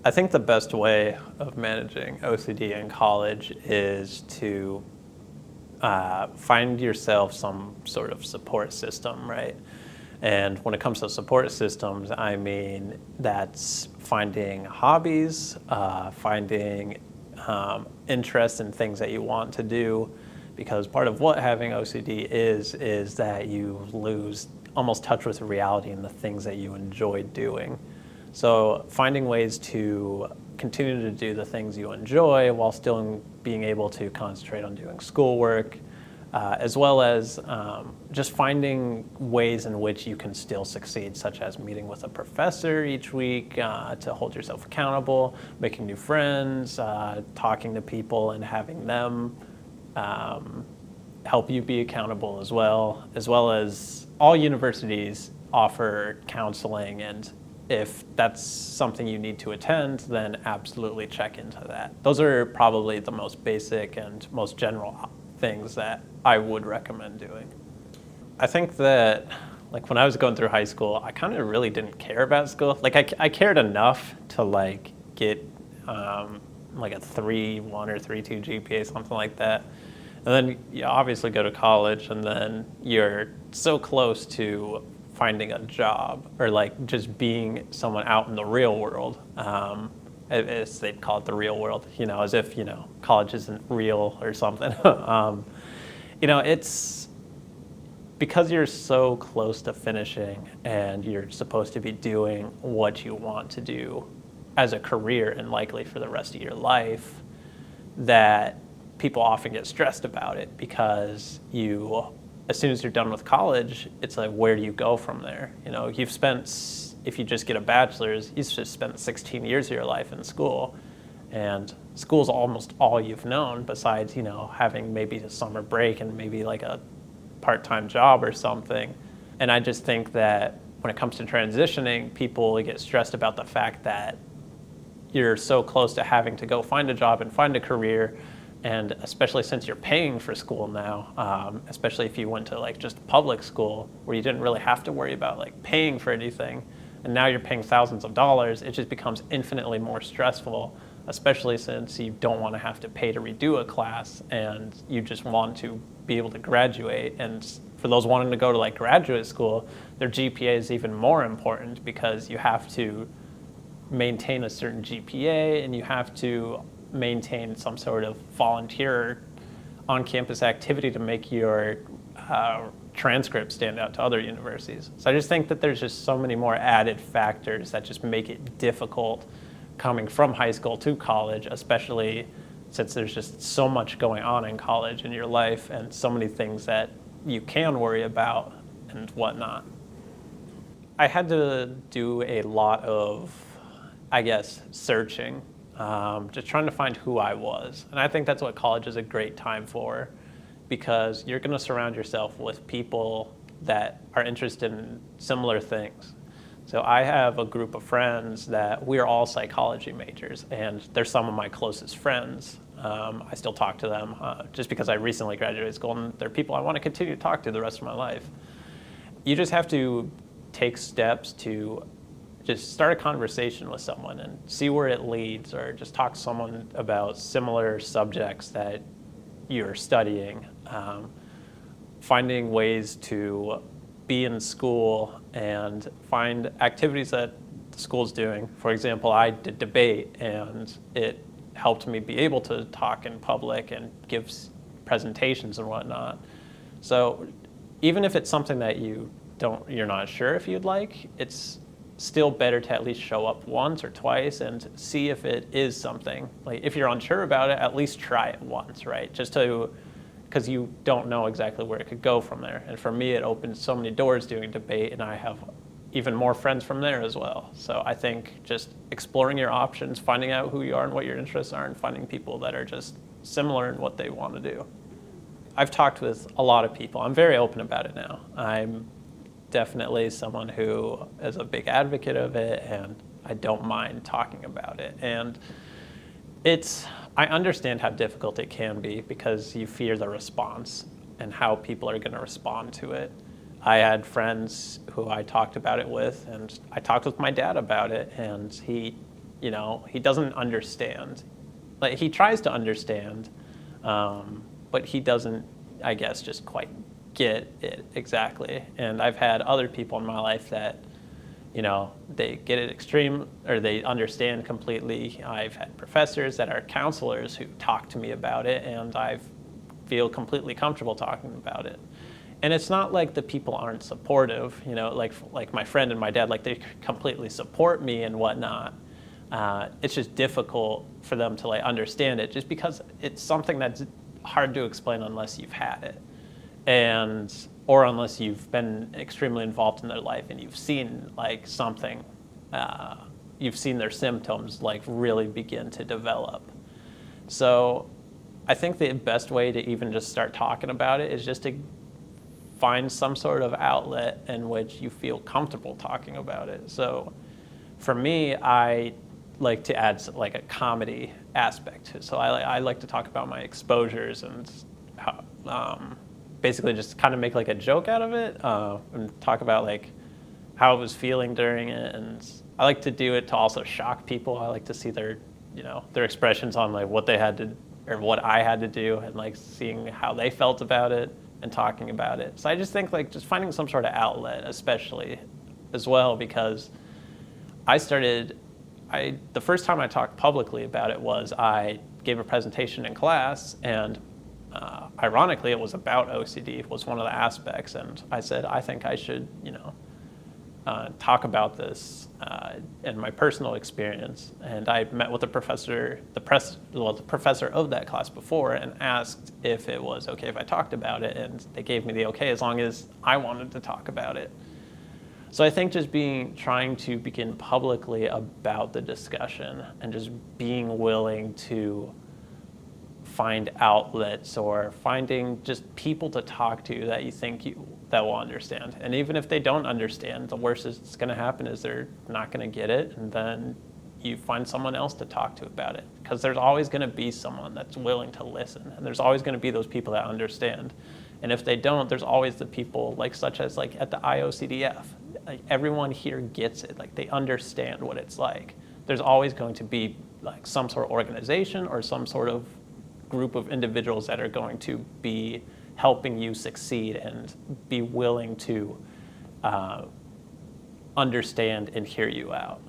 I think the best way of managing OCD in college is to find yourself some sort of support system, right? And when it comes to support systems, I mean that's finding hobbies, finding interest in things that you want to do, because part of what having OCD is that you lose almost touch with reality and the things that you enjoy doing. So finding ways to continue to do the things you enjoy while still being able to concentrate on doing schoolwork, as well as just finding ways in which you can still succeed, such as meeting with a professor each week to hold yourself accountable, making new friends, talking to people and having them help you be accountable as well as all universities offer counseling, and if that's something you need to attend, then absolutely check into that. Those are probably the most basic and most general things that I would recommend doing. I think that, like, when I was going through high school, I kind of really didn't care about school. Like, I cared enough to, like, get like a 3.1 or 3.2 GPA, something like that. And then you obviously go to college, and then you're so close to finding a job or like just being someone out in the real world. As they'd call it, the real world, as if, college isn't real or something. It's because you're so close to finishing and you're supposed to be doing what you want to do as a career and likely for the rest of your life, that people often get stressed about it, because as soon as you're done with college, it's like, where do you go from there? If you just get a bachelor's, you've just spent 16 years of your life in school, and school's almost all you've known besides, having maybe a summer break and maybe like a part-time job or something. And I just think that when it comes to transitioning, people get stressed about the fact that you're so close to having to go find a job and find a career. And especially since you're paying for school now, especially if you went to like just public school where you didn't really have to worry about like paying for anything, and now you're paying thousands of dollars, it just becomes infinitely more stressful, especially since you don't want to have to pay to redo a class and you just want to be able to graduate. And for those wanting to go to like graduate school, their GPA is even more important, because you have to maintain a certain GPA and you have to maintain some sort of volunteer on-campus activity to make your transcript stand out to other universities. So I just think that there's just so many more added factors that just make it difficult coming from high school to college, especially since there's just so much going on in college in your life and so many things that you can worry about and whatnot. I had to do a lot of, searching. Just trying to find who I was. And I think that's what college is a great time for, because you're going to surround yourself with people that are interested in similar things. So I have a group of friends that we're all psychology majors, and they're some of my closest friends. I still talk to them just because I recently graduated school, and they're people I want to continue to talk to the rest of my life. You just have to take steps to just start a conversation with someone and see where it leads, or just talk to someone about similar subjects that you're studying. Finding ways to be in school and find activities that the school's doing. For example, I did debate, and it helped me be able to talk in public and give presentations and whatnot. So even if it's something that you're not sure if you'd like, it's still better to at least show up once or twice and see if it is something. Like, if you're unsure about it, at least try it once, right? Because you don't know exactly where it could go from there. And for me, it opened so many doors doing debate, and I have even more friends from there as well. So I think just exploring your options, finding out who you are and what your interests are, and finding people that are just similar in what they want to do. I've talked with a lot of people. I'm very open about it now. I'm definitely someone who is a big advocate of it, and I don't mind talking about it. And I understand how difficult it can be, because you fear the response and how people are going to respond to it. I had friends who I talked about it with, and I talked with my dad about it, and he he doesn't understand. Like, he tries to understand, but he doesn't, I guess, just quite get it exactly. And I've had other people in my life that, they get it extreme, or they understand completely. I've had professors that are counselors who talk to me about it, and I feel completely comfortable talking about it. And it's not like the people aren't supportive, like my friend and my dad, like they completely support me and whatnot. It's just difficult for them to understand it, just because it's something that's hard to explain unless you've had it, or unless you've been extremely involved in their life and you've seen something, you've seen their symptoms really begin to develop. So I think the best way to even just start talking about it is just to find some sort of outlet in which you feel comfortable talking about it. So for me, I like to add a comedy aspect to it. So I like to talk about my exposures and how, basically just kind of make a joke out of it, and talk about how I was feeling during it. And I like to do it to also shock people. I like to see their expressions on what they had to, or what I had to do, and seeing how they felt about it and talking about it. So I just think just finding some sort of outlet, especially as well, because the first time I talked publicly about it was I gave a presentation in class, and ironically it was about OCD, was one of the aspects, and I said, I think I should, talk about this and my personal experience. And I met with the professor of that class before, and asked if it was okay if I talked about it, and they gave me the okay as long as I wanted to talk about it. So I think just trying to begin publicly about the discussion, and just being willing to find outlets, or finding just people to talk to that you think that will understand. And even if they don't understand, the worst that's going to happen is they're not going to get it, and then you find someone else to talk to about it, because there's always going to be someone that's willing to listen, and there's always going to be those people that understand. And if they don't, there's always the people such as at the IOCDF. Everyone here gets it. They understand what it's like. There's always going to be some sort of organization or some sort of group of individuals that are going to be helping you succeed and be willing to understand and hear you out.